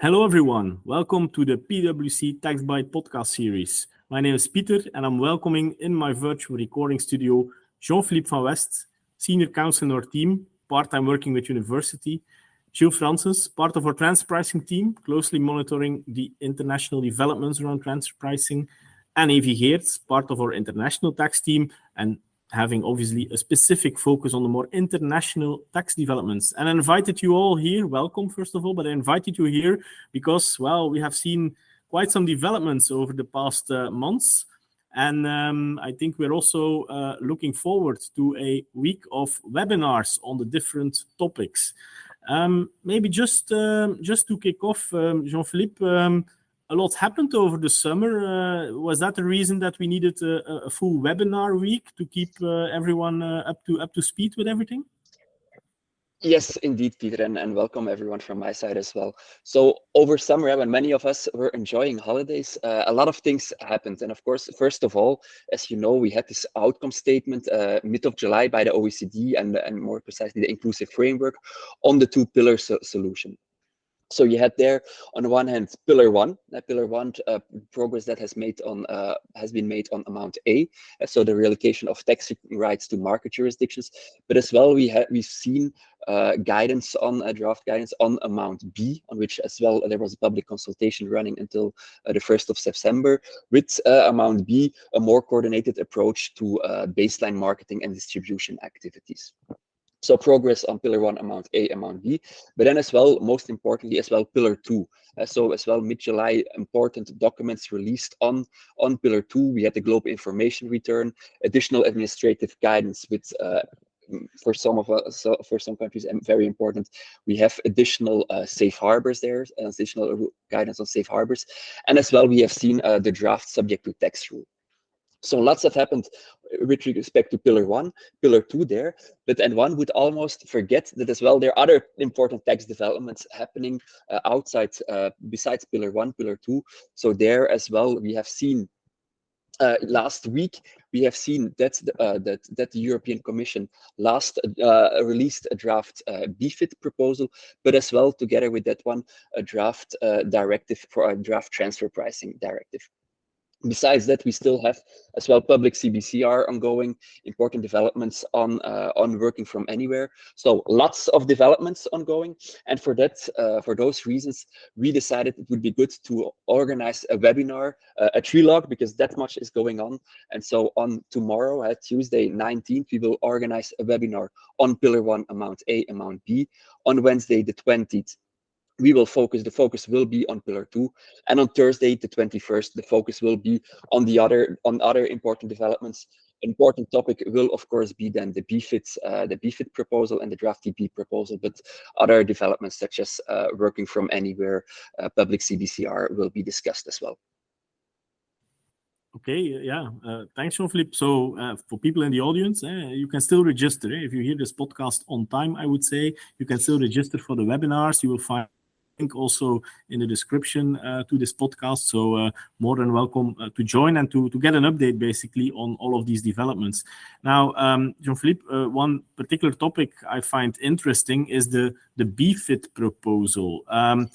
Hello everyone, welcome to the PwC Tax Bite podcast series. My name is Pieter and I'm welcoming in my virtual recording studio Jean-Philippe van West, Senior Counsel in our team, part-time working with university, Gilles Francis, part of our transfer pricing team, closely monitoring the international developments around transfer pricing, and Evie Geerts, part of our international tax team, and having obviously a specific focus on the more international tax developments. And I invited you all here, welcome first of all, but I invited you here because, well, we have seen quite some developments over the past months. And I think we're also looking forward to a week of webinars on the different topics. Maybe just to kick off, Jean-Philippe, a lot happened over the summer. Was that the reason that we needed a full webinar week to keep everyone up to speed with everything? Yes, indeed, Peter, and welcome everyone from my side as well. So over summer, when many of us were enjoying holidays, a lot of things happened. And of course, first of all, as you know, we had this outcome statement mid of July by the OECD and more precisely the inclusive framework on the two-pillar solution. So you had there, on the one hand, Pillar 1, progress that has been made on Amount A, so the relocation of tax rights to market jurisdictions. But as well, we've seen guidance on draft guidance on Amount B, on which as well there was a public consultation running until the 1st of September. With Amount B, a more coordinated approach to baseline marketing and distribution activities. So progress on Pillar 1, Amount A, Amount B, but then as well, most importantly, as well, Pillar 2. So as well, mid-July, important documents released on Pillar 2. We had the global information return, additional administrative guidance with, for some countries, and very important, we have additional safe harbors there, additional guidance on safe harbors. And as well, we have seen the draft subject to tax rule. So lots have happened with respect to Pillar 1, Pillar 2 there, but then one would almost forget that as well there are other important tax developments happening outside, besides Pillar 1, Pillar 2. So there as well, we have seen last week, we have seen that the European Commission released a draft BEFIT proposal, but as well, together with that one, a draft directive for a draft transfer pricing directive. Besides that, we still have as well public CBCR ongoing, important developments on working from anywhere. So lots of developments ongoing, and for that, for those reasons, we decided it would be good to organize a webinar, a Trilogue, because that much is going on. And so on tomorrow, Tuesday 19th, we will organize a webinar on Pillar 1, Amount A, Amount B. On Wednesday the 20th. The focus will be on Pillar 2, and on Thursday, the 21st, the focus will be on other important developments. Important topic will, of course, be then the BEFIT proposal and the draft TP proposal, but other developments such as working from anywhere, public CBCR will be discussed as well. Okay, yeah, thanks, Jean-Philippe. So for people in the audience, you can still register. If you hear this podcast on time, I would say, you can still register for the webinars. You will find link also in the description to this podcast. So more than welcome to join and to get an update basically on all of these developments. Now, Jean-Philippe, one particular topic I find interesting is the BEFIT proposal. I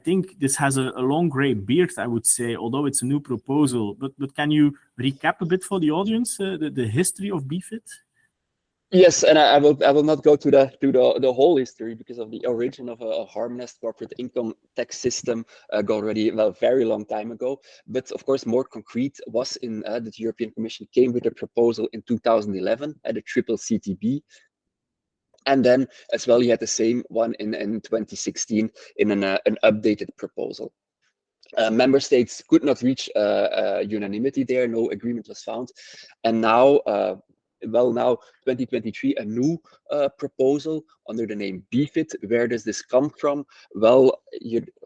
think this has a long gray beard, I would say, although it's a new proposal. But can you recap a bit for the audience the history of BEFIT? Yes, and I will not go to the whole history, because of the origin of a harmonized corporate income tax system already a very long time ago. But of course, more concrete was in that the European Commission came with a proposal in 2011 at a triple CTB. And then as well, you had the same one in 2016 in an updated proposal. Member states could not reach unanimity there, no agreement was found. And now, now 2023, a new proposal under the name BEFIT. Where does this come from? Well,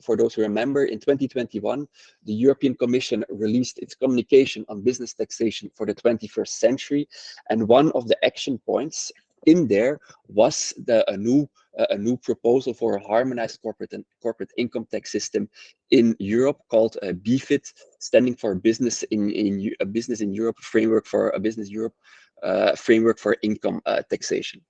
for those who remember, in 2021, the European Commission released its communication on business taxation for the 21st century. And one of the action points in there was a new proposal for a harmonized corporate income tax system in Europe called BEFIT, standing for Business in Europe Framework for a Business Europe framework for income taxation.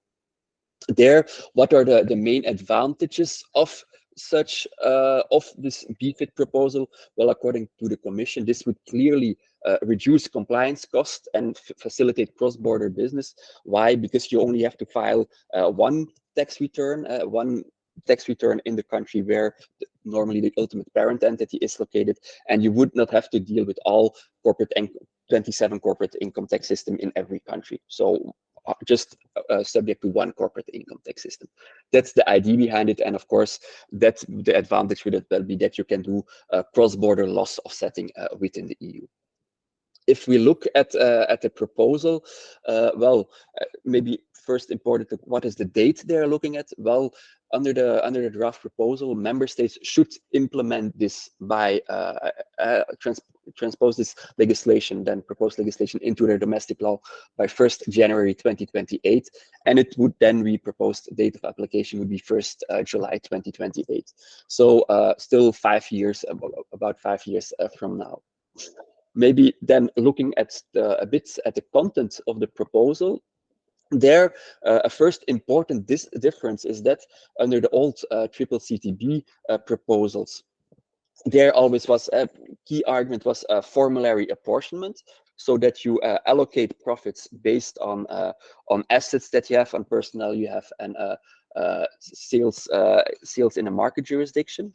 There, what are the main advantages of such of this BEFIT proposal? Well, according to the Commission, this would clearly reduce compliance costs and facilitate cross-border business. Why? Because you only have to file one tax return in the country where normally the ultimate parent entity is located, and you would not have to deal with all 27 corporate income tax system in every country. So just subject to one corporate income tax system. That's the idea behind it, and of course, that's the advantage with it will be that you can do cross-border loss offsetting within the EU. If we look at the proposal, maybe first important, what is the date they're looking at? Well, under the draft proposal, member states should implement this by transpose this legislation, then proposed legislation, into their domestic law by 1st January 2028, and it would then be proposed date of application would be 1st July 2028. So still 5 years, about 5 years from now. Maybe then looking at a bit at the content of the proposal, there a first important difference is that under the old CCCTB proposals, there always was a key argument was formulary apportionment, so that you allocate profits based on assets that you have, on personnel you have, and sales in a market jurisdiction.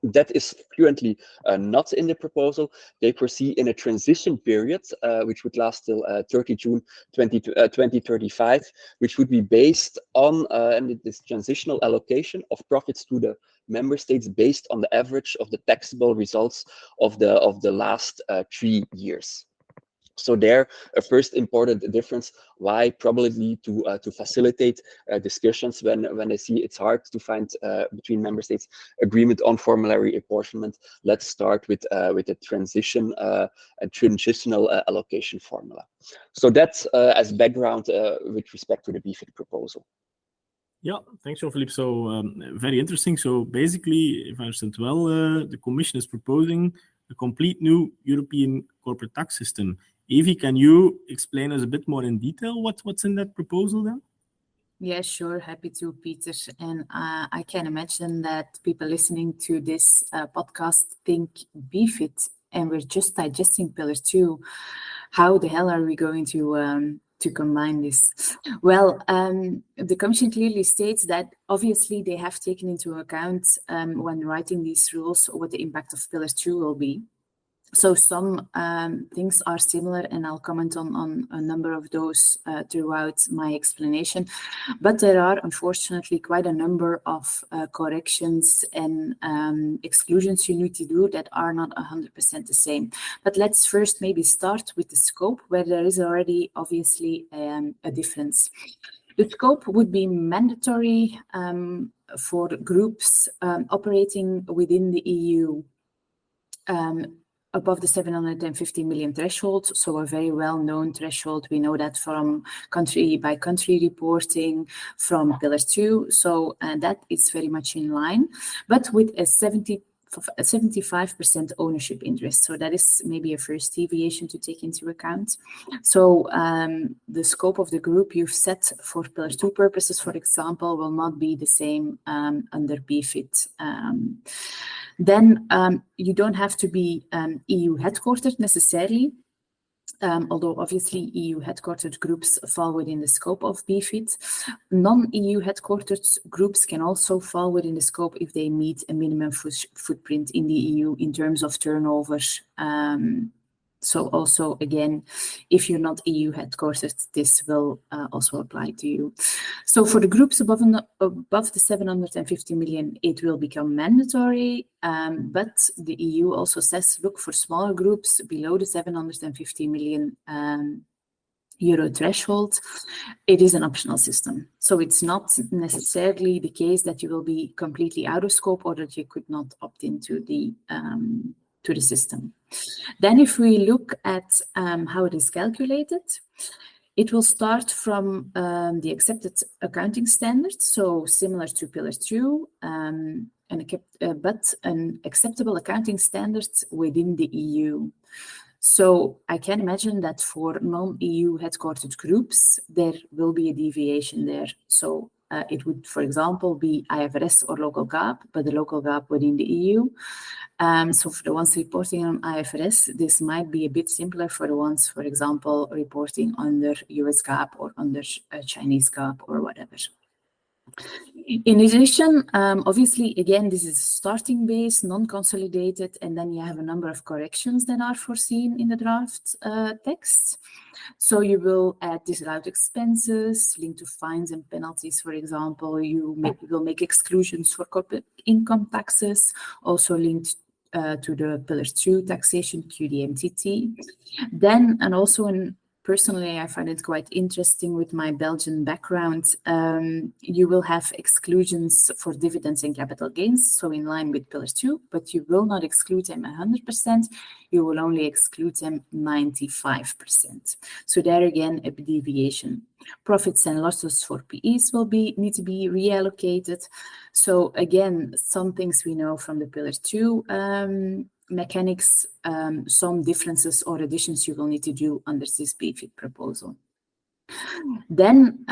That is currently not in the proposal. They foresee in a transition period, which would last till 30 June 2035, which would be based on this transitional allocation of profits to the member states based on the average of the taxable results of the last 3 years. So there, a first important difference, why probably to facilitate discussions when they see it's hard to find between member states agreement on formulary apportionment. Let's start with a transitional allocation formula. So that's as background with respect to the BEFIT proposal. Yeah, thanks, Jean-Philippe. So very interesting. So basically, if I understand well, the Commission is proposing a complete new European corporate tax system. Evie, can you explain us a bit more in detail what's in that proposal then? Yeah, sure. Happy to, Peter. And I can imagine that people listening to this podcast think BEFIT, and we're just digesting Pillar 2. How the hell are we going to combine this? Well, the Commission clearly states that obviously they have taken into account when writing these rules what the impact of Pillar 2 will be. So some things are similar, and I'll comment on a number of those throughout my explanation. But there are, unfortunately, quite a number of corrections and exclusions you need to do that are not 100% the same. But let's first maybe start with the scope, where there is already obviously a difference. The scope would be mandatory for groups operating within the EU above the 750 million threshold, so a very well-known threshold. We know that from country-by-country reporting from Pillar 2, so that is very much in line, but with a 75% ownership interest. So that is maybe a first deviation to take into account. So the scope of the group you've set for Pillar 2 purposes, for example, will not be the same under BEFIT. Then you don't have to be EU headquartered necessarily, although obviously EU headquartered groups fall within the scope of BEFIT. Non-EU headquartered groups can also fall within the scope if they meet a minimum footprint in the EU in terms of turnover. So also, again, if you're not EU headquartered, this will also apply to you. So for the groups above the 750 million, it will become mandatory. But the EU also says, look, for smaller groups below the 750 million euro threshold, it is an optional system. So it's not necessarily the case that you will be completely out of scope or that you could not opt into the system. Then if we look at how it is calculated, it will start from the accepted accounting standards, so similar to Pillar 2, but an acceptable accounting standards within the EU. So I can imagine that for non-EU headquartered groups, there will be a deviation there. So it would, for example, be IFRS or local GAAP, but the local GAAP within the EU. So for the ones reporting on IFRS, this might be a bit simpler for the ones, for example, reporting under US GAAP or under Chinese GAAP or whatever. In addition, obviously, again, this is starting base, non-consolidated, and then you have a number of corrections that are foreseen in the draft text. So you will add disallowed expenses linked to fines and penalties, for example. You will make exclusions for corporate income taxes, also linked to the Pillar 2 taxation, QDMTT. Then, and also personally, I find it quite interesting with my Belgian background. You will have exclusions for dividends and capital gains, so in line with Pillar 2, but you will not exclude them 100%. You will only exclude them 95%. So there again, a deviation. Profits and losses for PEs will need to be reallocated. So again, some things we know from the Pillar 2 mechanics, some differences or additions you will need to do under this BEFIT proposal. Then,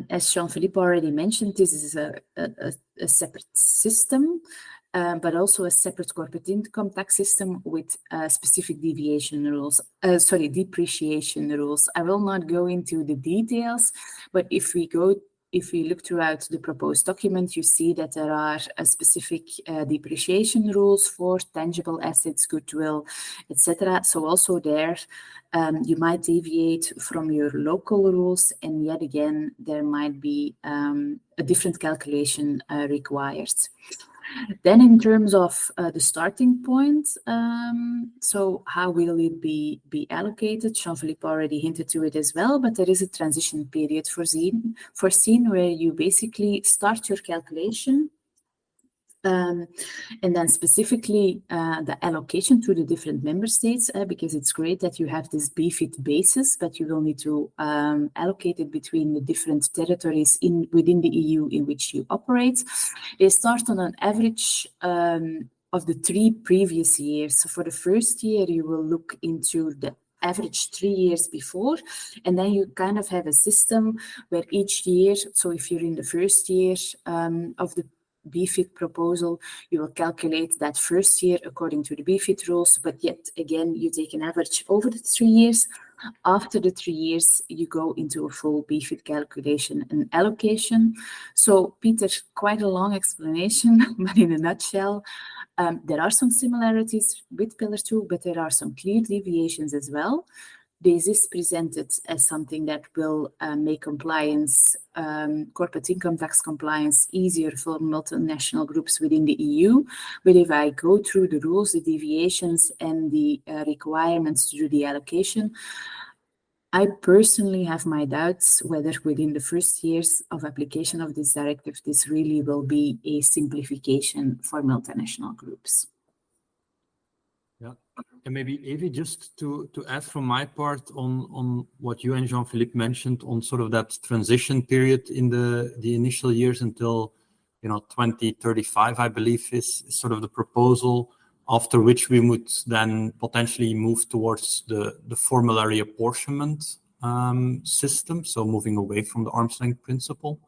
as Jean-Philippe already mentioned, this is a separate system, but also a separate corporate income tax system with specific depreciation rules. I will not go into the details, but if we look throughout the proposed document, you see that there are specific depreciation rules for tangible assets, goodwill, etc. So also there, you might deviate from your local rules, and yet again, there might be a different calculation required. Then in terms of the starting point, so how will it be allocated? Jean-Philippe already hinted to it as well, but there is a transition period foreseen where you basically start your calculation and then specifically the allocation to the different member states, because it's great that you have this BEFIT basis, but you will need to allocate it between the different territories within the EU in which you operate. They start on an average of the 3 previous years. So for the first year, you will look into the average 3 years before, and then you kind of have a system where each year, so if you're in the first year of the BEFIT proposal, you will calculate that first year according to the BEFIT rules, but yet again, you take an average over the 3 years. After the 3 years, you go into a full BEFIT calculation and allocation. So, Peter, quite a long explanation, but in a nutshell, there are some similarities with Pillar 2, but there are some clear deviations as well. This is presented as something that will make compliance, corporate income tax compliance, easier for multinational groups within the EU. But if I go through the rules, the deviations, and the requirements to do the allocation, I personally have my doubts whether within the first years of application of this directive, this really will be a simplification for multinational groups. Yeah, and maybe Evie, just to add from my part on what you and Jean-Philippe mentioned on sort of that transition period in the initial years until 2035, I believe is sort of the proposal, after which we would then potentially move towards the formulary apportionment system, so moving away from the arm's length principle.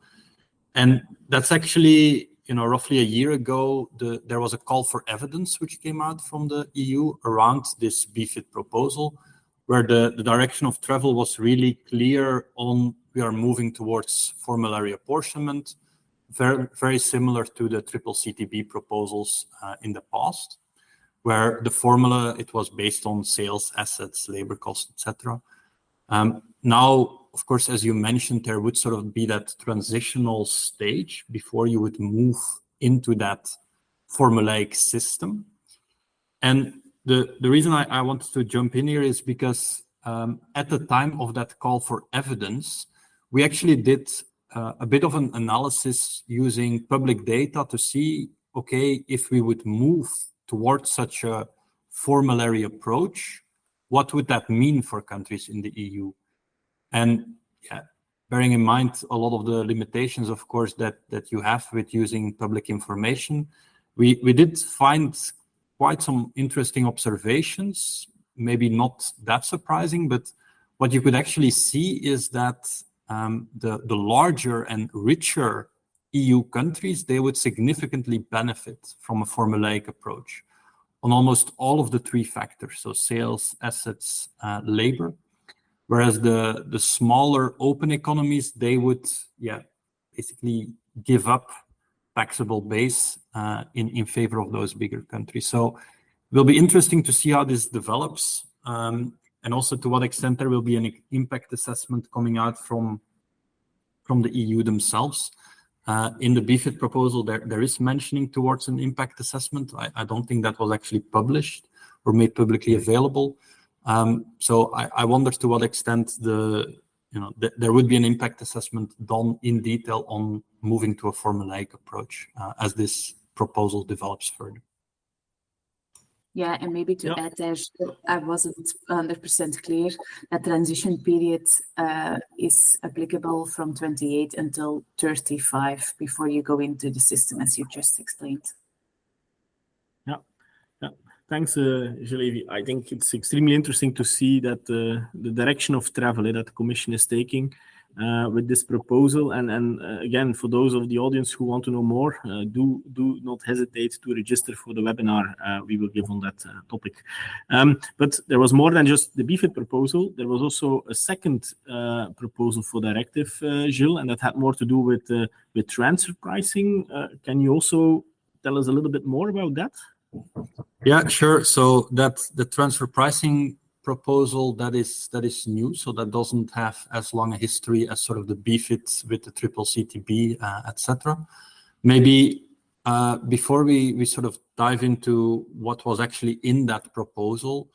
And that's actually, roughly a year ago, there was a call for evidence which came out from the EU around this BEFIT proposal, where the direction of travel was really clear on we are moving towards formulary apportionment, very, very similar to the CCCTB proposals in the past, where the formula, it was based on sales, assets, labor costs, etc. Now, of course, as you mentioned, there would sort of be that transitional stage before you would move into that formulaic system. And the reason I wanted to jump in here is because at the time of that call for evidence, we actually did a bit of an analysis using public data to see, okay, if we would move towards such a formulary approach, what would that mean for countries in the EU? And yeah, bearing in mind a lot of the limitations, of course, that you have with using public information, we did find quite some interesting observations, maybe not that surprising, but what you could actually see is that the larger and richer EU countries, they would significantly benefit from a formulaic approach on almost all of the three factors, so sales, assets, labor. Whereas the smaller open economies, they would basically give up taxable base in favor of those bigger countries. So it will be interesting to see how this develops, and also to what extent there will be an impact assessment coming out from the EU themselves. In the BEFIT proposal, there is mentioning towards an impact assessment. I don't think that was actually published or made publicly available. So I wonder to what extent there would be an impact assessment done in detail on moving to a formulaic approach as this proposal develops further. Yeah, and maybe to add there, I wasn't 100% clear. That transition period is applicable from 28 until 35 before you go into the system, as you just explained. Yeah. Thanks, Jalevi. I think it's extremely interesting to see that the direction of travel that the Commission is taking with this proposal. And again, for those of the audience who want to know more, do not hesitate to register for the webinar we will give on that topic. But there was more than just the BEFIT proposal. There was also a second proposal for directive, Gilles, and that had more to do with transfer pricing. Can you also tell us a little bit more about that? Yeah, sure. So that's the transfer pricing proposal that is new, so that doesn't have as long a history as sort of the BEFIT with the triple CTB, etc. Maybe before we sort of dive into what was actually in that proposal,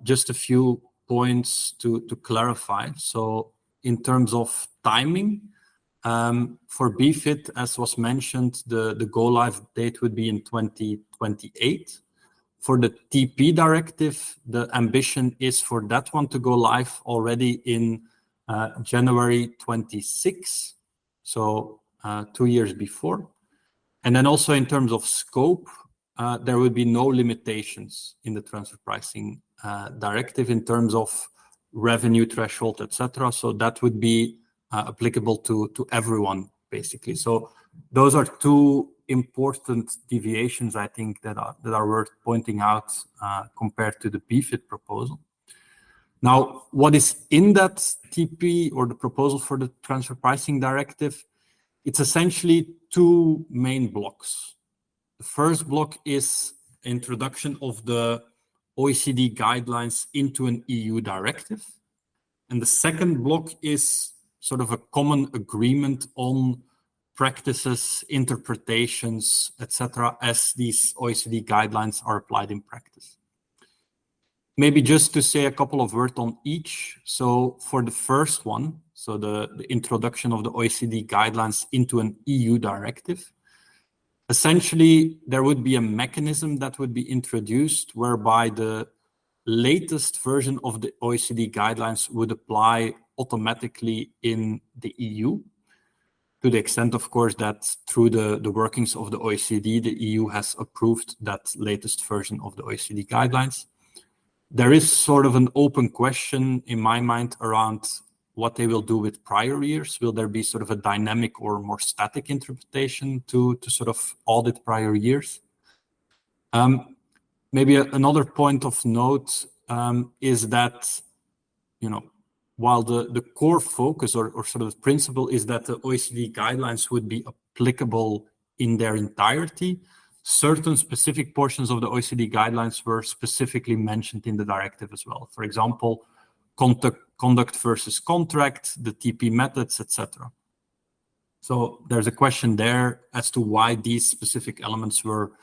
just a few points to clarify. So in terms of timing, for BEFIT, as was mentioned, the go-live date would be in 2028. For the TP directive, the ambition is for that one to go live already in January 26, so 2 years before. And then also in terms of scope, there would be no limitations in the transfer pricing directive in terms of revenue threshold, etc. So that would be applicable to everyone, basically. So those are two important deviations, I think, that are worth pointing out compared to the BEFIT proposal. Now, what is in that TP or the proposal for the transfer pricing directive? It's essentially two main blocks. The first block is introduction of the OECD guidelines into an EU directive. And the second block is sort of a common agreement on practices, interpretations, etc., as these OECD guidelines are applied in practice. Maybe just to say a couple of words on each. So for the first one, so the introduction of the OECD guidelines into an EU directive, essentially there would be a mechanism that would be introduced whereby the latest version of the OECD guidelines would apply automatically in the EU, to the extent, of course, that through the workings of the OECD, the EU has approved that latest version of the OECD guidelines. There is sort of an open question in my mind around what they will do with prior years. Will there be sort of a dynamic or more static interpretation to sort of audit prior years? Maybe another point of note is that, while the core focus or sort of the principle is that the OECD guidelines would be applicable in their entirety, certain specific portions of the OECD guidelines were specifically mentioned in the directive as well. For example, conduct versus contract, the TP methods, etc. So there's a question there as to why these specific elements were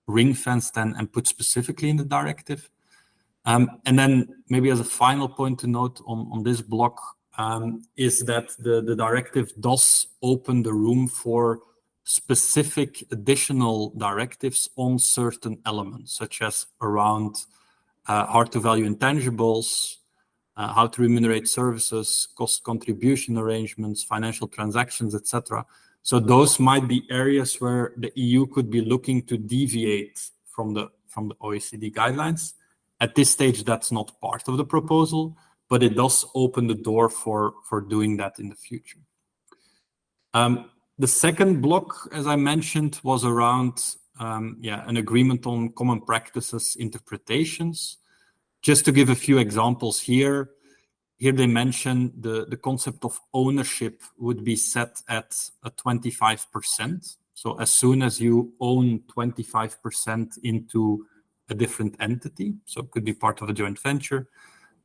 ring-fenced and put specifically in the directive. And then maybe as a final point to note on this block is that the directive does open the room for specific additional directives on certain elements, such as around hard-to-value intangibles, how to remunerate services, cost contribution arrangements, financial transactions, etc. So those might be areas where the EU could be looking to deviate from the OECD guidelines. At this stage, that's not part of the proposal, but it does open the door for doing that in the future. The second block, as I mentioned, was around an agreement on common practices interpretations. Just to give a few examples here they mention the concept of ownership would be set at a 25%. So as soon as you own 25% into a different entity, so it could be part of a joint venture,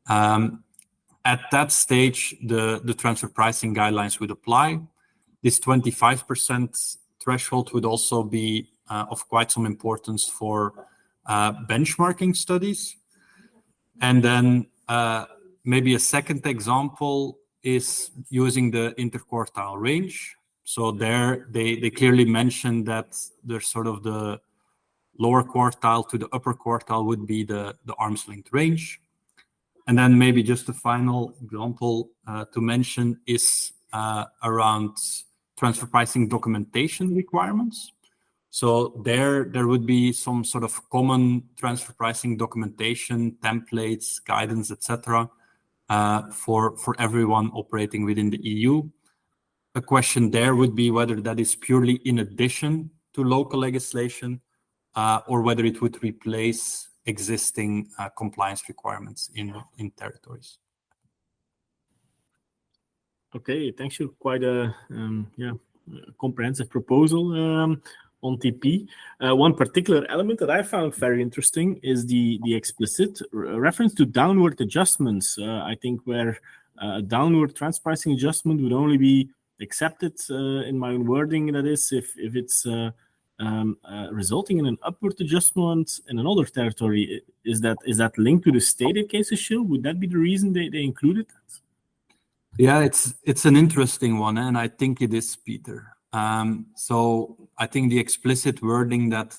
at that stage, the transfer pricing guidelines would apply. This 25% threshold would also be of quite some importance for benchmarking studies. And then maybe a second example is using the interquartile range. So there they clearly mention that there's sort of the lower quartile to the upper quartile would be the arm's length range. And then maybe just a final example to mention is around transfer pricing documentation requirements. So there would be some sort of common transfer pricing documentation, templates, guidance, etc., for everyone operating within the EU. A question there would be whether that is purely in addition to local legislation, or whether it would replace existing compliance requirements in territories. Okay, thanks you. Quite a comprehensive proposal on TP. One particular element that I found very interesting is the explicit reference to downward adjustments. I think where a downward transfer pricing adjustment would only be accepted, in my own wording, that is, if it's resulting in an upward adjustment in another territory. Is that linked to the stated case issue? Would that be the reason they included that? Yeah, it's an interesting one, and I think it is, Peter. So I think the explicit wording that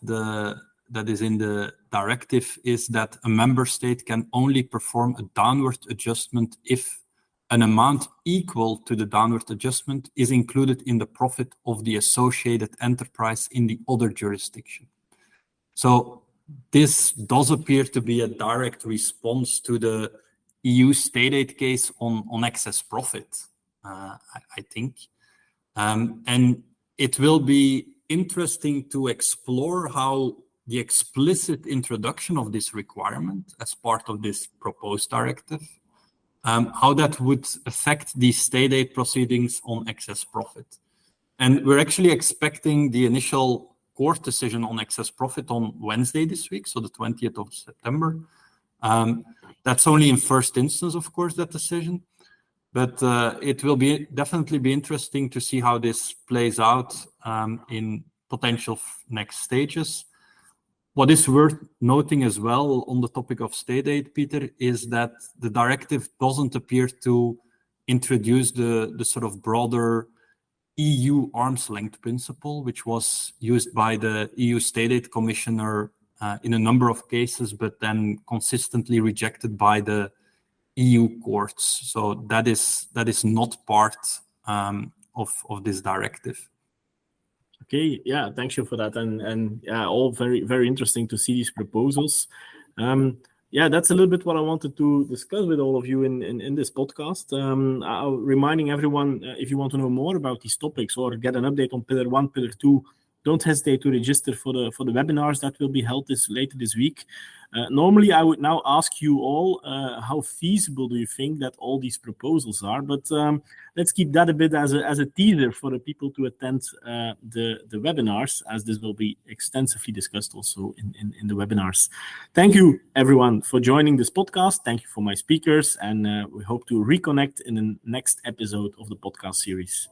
is in the directive is that a member state can only perform a downward adjustment if an amount equal to the downward adjustment is included in the profit of the associated enterprise in the other jurisdiction. So this does appear to be a direct response to the EU state aid case on excess profit, I think. And it will be interesting to explore how the explicit introduction of this requirement as part of this proposed directive, how that would affect the state aid proceedings on excess profit. And we're actually expecting the initial court decision on excess profit on Wednesday this week, so the 20th of September. That's only in first instance, of course, that decision. But it will definitely be interesting to see how this plays out in potential next stages. What is worth noting as well on the topic of state aid, Peter, is that the directive doesn't appear to introduce the sort of broader EU arm's length principle, which was used by the EU state aid commissioner in a number of cases, but then consistently rejected by the EU courts. So that is not part of this directive. Okay, yeah, thank you for that, and yeah, all very, very interesting to see these proposals. Yeah, that's a little bit what I wanted to discuss with all of you in this podcast. Reminding everyone, if you want to know more about these topics or get an update on Pillar 1, Pillar 2, don't hesitate to register for the webinars that will be held later this week. Normally, I would now ask you all, how feasible do you think that all these proposals are? But let's keep that a bit as a teaser for the people to attend the webinars, as this will be extensively discussed also in the webinars. Thank you, everyone, for joining this podcast. Thank you for my speakers, and we hope to reconnect in the next episode of the podcast series.